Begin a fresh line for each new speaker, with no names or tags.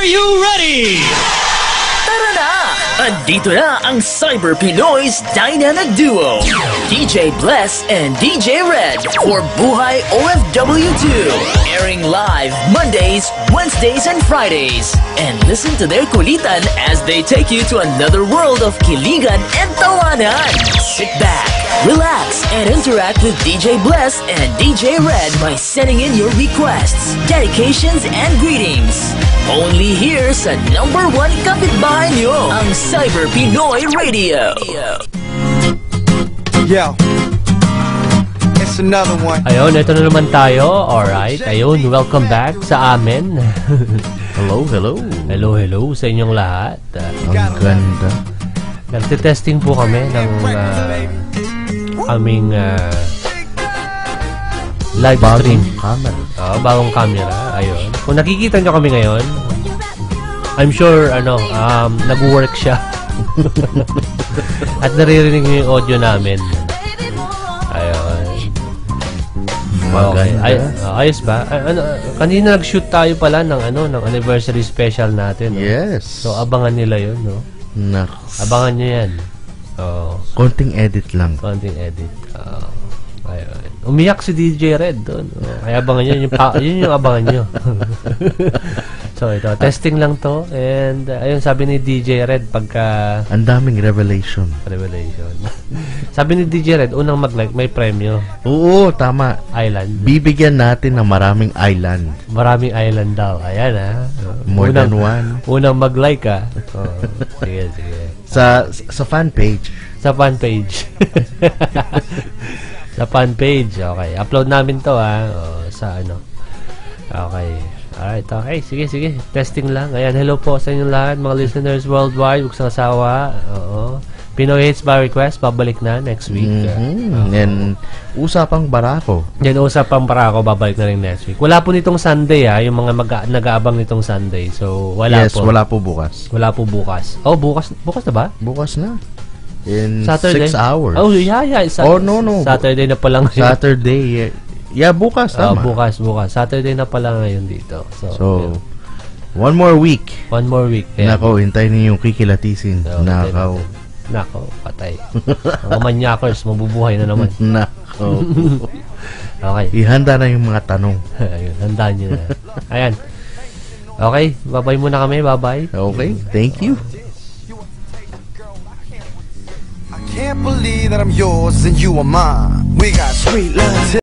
you ready?
Tara na! Andito na ang Cyber Pinoy's Dynamic Duo, DJ Bless and DJ Red for Buhay OFW2. Airing live Mondays, Wednesdays, and Fridays. And listen to their kulitan as they take you to another world of kiligan and tawanan. Sit back, relax, and interact with DJ Bless and DJ Red by sending in your requests, dedications, and greetings. Only here sa number 1 kapitbahay nyo, ang Cyber Pinoy Radio.
Yo, it's another one.
Ayun, ito na naman tayo. Alright, ayun, welcome back sa amin.
Hello, hello.
Hello, hello sa inyong lahat.
Ang ganda.
Nagtitesting po kami ng aming live stream. Bagong camera. Ayun. Kung nakikita nyo kami ngayon, I'm sure, nag-work siya. At naririnig nyo yung audio namin. Ayun. Okay. Ayos ba? Kanina nag-shoot tayo pala ng anniversary special natin. No?
Yes.
So, abangan nila yun, no? Abangan nyo yan.
Konting edit lang.
Konting edit. Ayun. Umiyak si DJ Red doon. Kaya abangan nyo. Yun yung abangan nyo. So, ito. Testing lang to. And, ayun, sabi ni DJ Red pagka...
Ang daming revelation.
Sabi ni DJ Red, unang mag-like, may premyo.
Oo, tama.
Island.
Bibigyan natin ng maraming island.
Maraming island daw. Ayan, ha.
More than one.
Unang mag-like, ha. Sige.
Sa fan page.
Sa fan page. Sa fan page. Okay. Upload namin to, ha. Sa Okay. Alright, okay. Sige. Testing lang. Ayan, hello po sa inyong lahat, mga listeners worldwide. Huwag sa asawa. Oo. Pinoy Hits by Request, pabalik na next week.
And usapang barako.
Babalik na rin next week. Wala po nitong Sunday, ha. Yung mga nag-aabang nitong Sunday. So, wala po.
Yes, wala po bukas.
Wala po bukas. Oh, bukas na ba?
Bukas na. In
Saturday?
6 hours.
Oh, yeah.
No.
Saturday na pa lang.
Saturday. Yeah, bukas, tama.
Bukas. Saturday na pala ngayon dito. So
one more week.
Yeah.
Nako, hintayin niyo yung kikilatisin.
Nako, patay. Mga manyakers, mabubuhay na naman.
Nako.
Okay.
Ihanda na yung mga tanong.
Ayun, handaan nyo na. Ayan. Okay, bye-bye muna kami. Bye-bye.
Okay, thank you.
I can't believe that I'm yours and you are mine. We got sweet love.